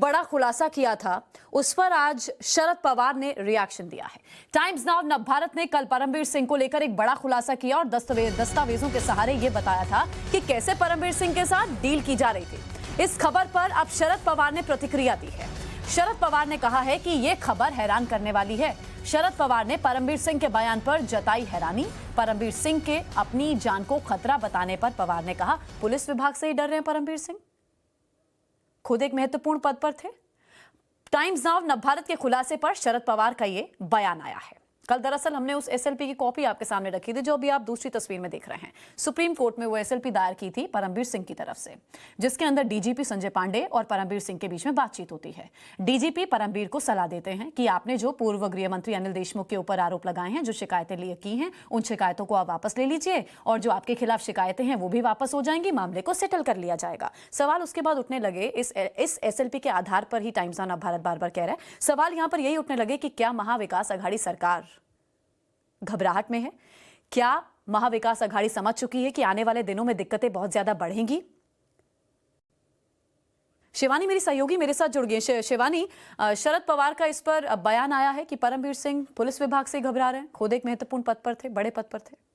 बड़ा खुलासा किया था उस पर आज शरद पवार ने रिएक्शन दिया है। टाइम्स नाउ नवभारत ने कल परमबीर सिंह को लेकर एक बड़ा खुलासा किया और दस्तावेजों के सहारे यह बताया था कि कैसे परमबीर सिंह के साथ डील की जा रही थी। इस खबर पर अब शरद पवार ने प्रतिक्रिया दी है। शरद पवार ने कहा है कि यह खबर हैरान करने वाली है। शरद पवार ने परमबीर सिंह के बयान पर जताई हैरानी। परमबीर सिंह के अपनी जान को खतरा बताने पर पवार ने कहा, पुलिस विभाग से ही डर रहे हैं परमबीर सिंह, खुद एक महत्वपूर्ण पद पर थे। टाइम्स नाउ नवभारत के खुलासे पर शरद पवार का ये बयान आया है। कल दरअसल हमने उस एसएलपी की कॉपी आपके सामने रखी थी जो अभी आप दूसरी तस्वीर में देख रहे हैं। सुप्रीम कोर्ट में वो एसएलपी दायर की थी परमबीर सिंह की तरफ से, जिसके अंदर डीजीपी संजय पांडे और परमबीर सिंह के बीच में बातचीत होती है। डीजीपी परमबीर को सलाह देते हैं कि आपने जो पूर्व गृह मंत्री अनिल देशमुख के ऊपर आरोप लगाए हैं, जो शिकायतें की हैं, उन शिकायतों को आप वापस ले लीजिए और जो आपके खिलाफ शिकायतें हैं वो भी वापस हो जाएंगी, मामले को सेटल कर लिया जाएगा। सवाल उसके बाद उठने लगे, इस एसएलपी के आधार पर ही टाइम्स नाउ भारत बार बार कह रहा है, सवाल यहां पर यही उठने लगे कि क्या महाविकास अघाड़ी सरकार घबराहट में है? क्या महाविकास अघाड़ी समझ चुकी है कि आने वाले दिनों में दिक्कतें बहुत ज्यादा बढ़ेंगी? शिवानी मेरी सहयोगी मेरे साथ जुड़ गई। शिवानी, शरद पवार का इस पर बयान आया है कि परमबीर सिंह पुलिस विभाग से घबरा रहे हैं, खुद एक महत्वपूर्ण पद पर थे, बड़े पद पर थे।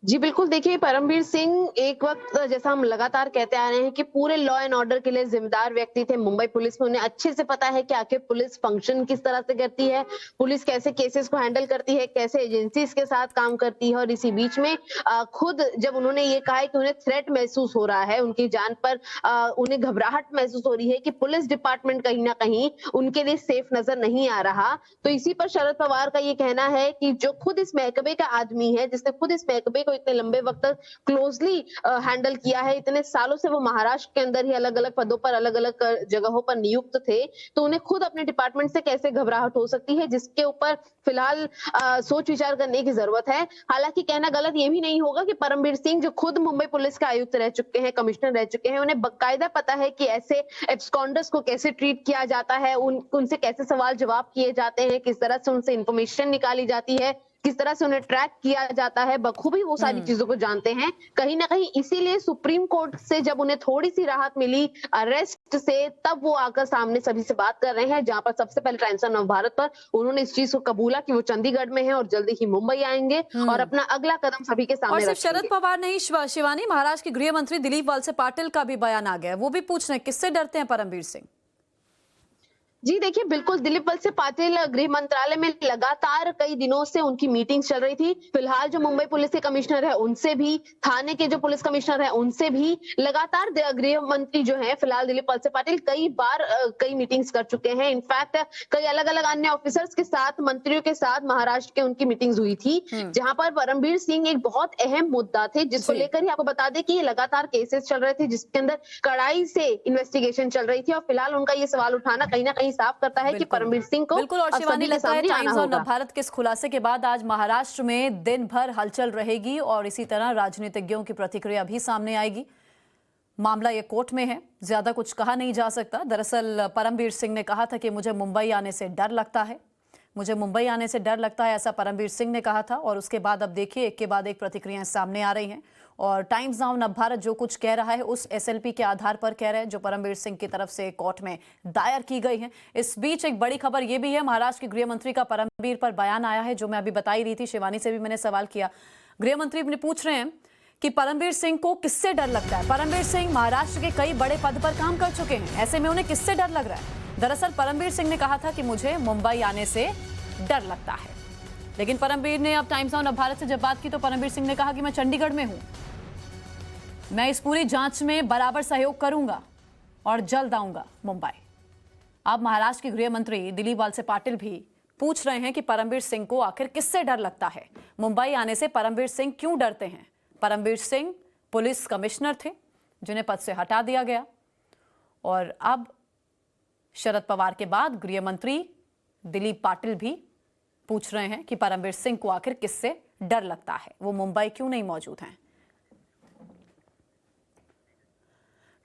जी बिल्कुल, देखिए परमबीर सिंह एक वक्त जैसा हम लगातार कहते आ रहे हैं कि पूरे लॉ एंड ऑर्डर के लिए जिम्मेदार व्यक्ति थे। मुंबई पुलिस में उन्हें अच्छे से पता है कि आखिर पुलिस फंक्शन किस तरह से करती है, पुलिस कैसे केसेस को हैंडल करती है, कैसे एजेंसीज के साथ काम करती है। और इसी बीच में खुद जब उन्होंने ये कहा है कि उन्हें थ्रेट महसूस हो रहा है, उनकी जान पर उन्हें घबराहट महसूस हो रही है कि पुलिस डिपार्टमेंट कहीं ना कहीं उनके लिए सेफ नजर नहीं आ रहा, तो इसी पर शरद पवार का ये कहना है कि जो खुद इस महकमे का आदमी है, जिसने खुद इस महकमे को इतने लंबे वक्त तक क्लोजली हैंडल किया है, इतने सालों से वो महाराष्ट्र के अंदर ही अलग अलग पदों पर अलग अलग जगहों पर नियुक्त थे, तो उन्हें खुद अपने डिपार्टमेंट से कैसे घबराहट हो सकती है, जिसके ऊपर फिलहाल सोच विचार करने की जरूरत है। हालांकि कहना गलत ये भी नहीं होगा कि परमबीर सिंह जो खुद मुंबई पुलिस के आयुक्त रह चुके हैं, कमिश्नर रह चुके हैं, उन्हें बाकायदा पता है कि ऐसे एब्सकॉन्डर्स को कैसे ट्रीट किया जाता है, उनसे कैसे सवाल जवाब किए जाते हैं, किस तरह से उनसे इंफॉर्मेशन निकाली जाती है, किस तरह से उन्हें ट्रैक किया जाता है, बखूबी वो सारी चीजों को जानते हैं। कहीं ना कहीं इसीलिए सुप्रीम कोर्ट से जब उन्हें थोड़ी सी राहत मिली अरेस्ट से, तब वो आकर सामने सभी से बात कर रहे हैं, जहां पर सबसे पहले टाइम्स नाउ भारत पर उन्होंने इस चीज को कबूला कि वो चंडीगढ़ में है और जल्दी ही मुंबई आएंगे और अपना अगला कदम सभी के सामने रखेंगे। शरद पवार नहीं, शिवानी, महाराष्ट्र के गृह मंत्री दिलीप वलसे पाटिल का भी बयान आ गया, वो भी पूछ रहे हैं किससे डरते हैं परमबीर सिंह। जी देखिए, बिल्कुल दिलीप वलसे पाटिल गृह मंत्रालय में लगातार कई दिनों से उनकी मीटिंग चल रही थी। फिलहाल जो मुंबई पुलिस के कमिश्नर है उनसे भी, थाने के जो पुलिस कमिश्नर है उनसे भी लगातार गृह मंत्री जो है फिलहाल दिलीप वलसे पाटिल कई बार कई मीटिंग्स कर चुके हैं। इनफैक्ट कई अलग अलग अन्य ऑफिसर्स के साथ, मंत्रियों के साथ महाराष्ट्र के उनकी मीटिंग्स हुई थी, जहां पर परमबीर सिंह एक बहुत अहम मुद्दा थे, जिसको लेकर ही आपको बता दें कि ये लगातार केसेस चल रहे थे, जिसके अंदर कड़ाई से इन्वेस्टिगेशन चल रही थी। और फिलहाल उनका ये सवाल उठाना कहीं ना कहीं साफ करता है कि परमबीर सिंह को बिल्कुल। और शिवानी, लगता है टाइम्स नाउ भारत के इस खुलासे के बाद आज महाराष्ट्र में दिन भर हलचल रहेगी और इसी तरह राजनीतिज्ञों की प्रतिक्रिया भी सामने आएगी। मामला ये कोर्ट में है, ज्यादा कुछ कहा नहीं जा सकता। दरअसल परमबीर सिंह ने कहा था कि मुझे मुंबई आने से डर लगता है, मुझे मुंबई आने से डर लगता है, ऐसा परमबीर सिंह ने कहा था। और उसके बाद अब देखिए एक के बाद एक प्रतिक्रियाएं सामने आ रही हैं और टाइम्स नाउ नवभारत जो कुछ कह रहा है उस एसएलपी के आधार पर कह रहे हैं, जो परमबीर सिंह की तरफ से कोर्ट में दायर की गई है। इस बीच एक बड़ी खबर यह भी है, महाराष्ट्र के गृह मंत्री का परमबीर पर बयान आया है, जो मैं अभी बता ही रही थी, शिवानी से भी मैंने सवाल किया। गृह मंत्री ने पूछ रहे हैं कि परमबीर सिंह को किससे डर लगता है। परमबीर सिंह महाराष्ट्र के कई बड़े पद पर काम कर चुके हैं, ऐसे में उन्हें किससे डर लग रहा है। दरअसल परमबीर सिंह ने कहा था कि मुझे मुंबई आने से डर लगता है, लेकिन परमबीर ने अब टाइम्स नाउ भारत से जब बात की तो परमबीर सिंह ने कहा कि मैं चंडीगढ़ में हूं, मैं इस पूरी जांच में बराबर सहयोग करूंगा और जल्द आऊंगा मुंबई। अब महाराष्ट्र के गृह मंत्री दिलीप वलसे पाटिल भी पूछ रहे हैं कि परमबीर सिंह को आखिर किससे डर लगता है, मुंबई आने से परमबीर सिंह क्यों डरते हैं। परमबीर सिंह पुलिस कमिश्नर थे जिन्हें पद से हटा दिया गया और अब शरद पवार के बाद गृह मंत्री दिलीप पाटिल भी पूछ रहे हैं कि परमबीर सिंह को आखिर किससे डर लगता है, वो मुंबई क्यों नहीं मौजूद हैं।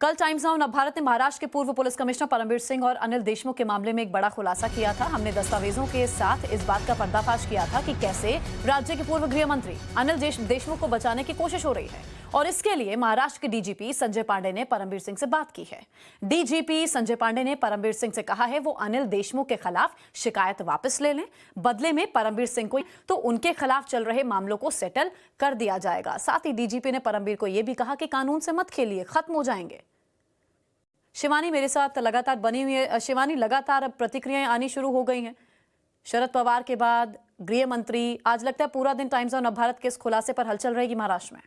कल टाइम्स नाउ भारत ने महाराष्ट्र के पूर्व पुलिस कमिश्नर परमबीर सिंह और अनिल देशमुख के मामले में एक बड़ा खुलासा किया था। हमने दस्तावेजों के साथ इस बात का पर्दाफाश किया था कि कैसे राज्य के पूर्व गृह मंत्री अनिल देशमुख को बचाने की कोशिश हो रही है और इसके लिए महाराष्ट्र के डीजीपी संजय पांडे ने परमबीर सिंह से बात की है। डीजीपी संजय पांडे ने परमबीर सिंह से कहा है वो अनिल देशमुख के खिलाफ शिकायत वापस ले लें, बदले में परमबीर सिंह को तो उनके खिलाफ चल रहे मामलों को सेटल कर दिया जाएगा। साथ ही डीजीपी ने परमबीर को यह भी कहा कि कानून से मत खेलिए, खत्म हो जाएंगे। शिवानी मेरे साथ लगातार बनी हुई है। शिवानी, लगातार प्रतिक्रियाएं आनी शुरू हो गई हैं। शरद पवार के बाद गृह मंत्री, आज लगता है पूरा दिन टाइम्स ऑफ नवभारत के इस खुलासे पर हलचल रहेगी महाराष्ट्र में।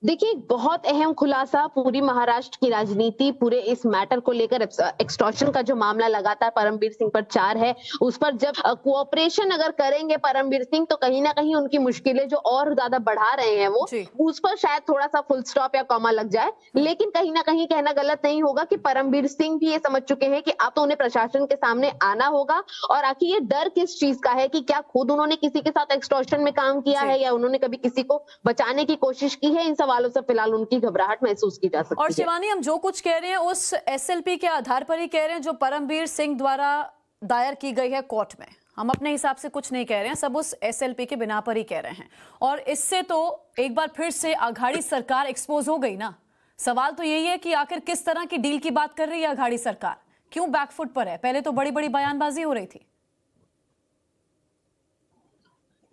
देखिए, बहुत अहम खुलासा पूरी महाराष्ट्र की राजनीति, पूरे इस मैटर को लेकर एक्सटॉर्शन का जो मामला लगातार परमबीर सिंह पर चार है, उस पर जब कोऑपरेशन अगर करेंगे परमबीर सिंह तो कहीं ना कहीं उनकी मुश्किलें जो और ज्यादा बढ़ा रहे हैं वो, उस पर शायद थोड़ा सा फुल स्टॉप या कॉमा लग जाए। लेकिन कहीं ना कहीं कहना गलत नहीं होगा कि परमबीर सिंह भी ये समझ चुके हैं कि अब तो उन्हें प्रशासन के सामने आना होगा। और आखिर ये डर किस चीज का है कि क्या खुद उन्होंने किसी के साथ एक्सटॉर्शन में काम किया है या उन्होंने कभी किसी को बचाने की कोशिश की है, इन सवालों से फिलहाल उनकी घबराहट महसूस की जा सकती है। और शिवानी, हम जो कुछ कह रहे हैं उस एसएलपी के आधार पर ही कह रहे हैं जो परमबीर सिंह द्वारा दायर की गई है कोर्ट में। हम अपने हिसाब से कुछ नहीं कह रहे हैं, सब उस एसएलपी के बिना पर ही कह रहे हैं। और इससे तो एक बार फिर से अघाड़ी सरकार एक्सपोज हो गई ना। सवाल तो यही है कि आखिर किस तरह की डील की बात कर रही है अघाड़ी सरकार, क्यों बैकफुट पर है? पहले तो बड़ी बड़ी बयानबाजी हो रही थी।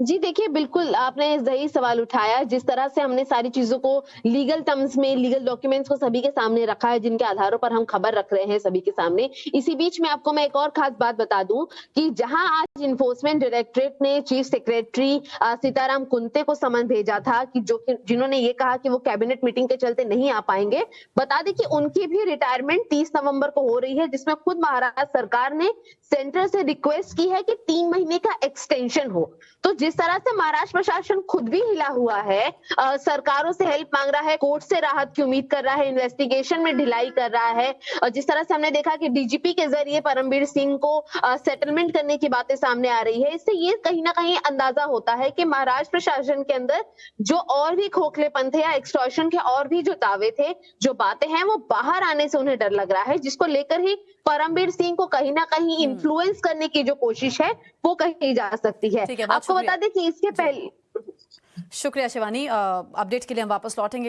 जी देखिए, बिल्कुल आपने सही सवाल उठाया। जिस तरह से हमने सारी चीजों को लीगल टर्म्स में, लीगल डॉक्यूमेंट्स को सभी के सामने रखा है, जिनके आधारों पर हम खबर रख रहे हैं सभी के सामने। इसी बीच में आपको मैं एक और खास बात बता दूं कि जहां आज इन्फोर्समेंट डायरेक्टरेट ने चीफ सेक्रेटरी सीताराम कुंते को समन भेजा था कि जिन्होंने ये कहा कि वो कैबिनेट मीटिंग के चलते नहीं आ पाएंगे, बता दें कि उनकी भी रिटायरमेंट 30 नवंबर को हो रही है, जिसमें खुद महाराष्ट्र सरकार ने सेंटर से रिक्वेस्ट की है कि 3 महीने का एक्सटेंशन हो। तो जिस तरह से महाराष्ट्र प्रशासन खुद भी हिला हुआ है, सरकारों से हेल्प मांग रहा है, कोर्ट से राहत की उम्मीद कर रहा है, इन्वेस्टिगेशन में ढिलाई कर रहा है, और जिस तरह से हमने देखा कि डीजीपी के जरिए परमबीर सिंह को सेटलमेंट करने की बातें सामने आ रही है, इससे ये कहीं ना कहीं अंदाजा होता है कि महाराष्ट्र प्रशासन के अंदर जो और भी खोखलेपन थे या एक्सटॉर्शन के और भी जो दावे थे, जो बातें हैं, वो बाहर आने से उन्हें डर लग रहा है, जिसको लेकर ही परमबीर सिंह को कहीं ना कहीं इन्फ्लुएंस करने की जो कोशिश है वो कही जा सकती है। आपको बता दें कि इसके पहले। शुक्रिया शिवानी, अपडेट के लिए हम वापस लौटेंगे।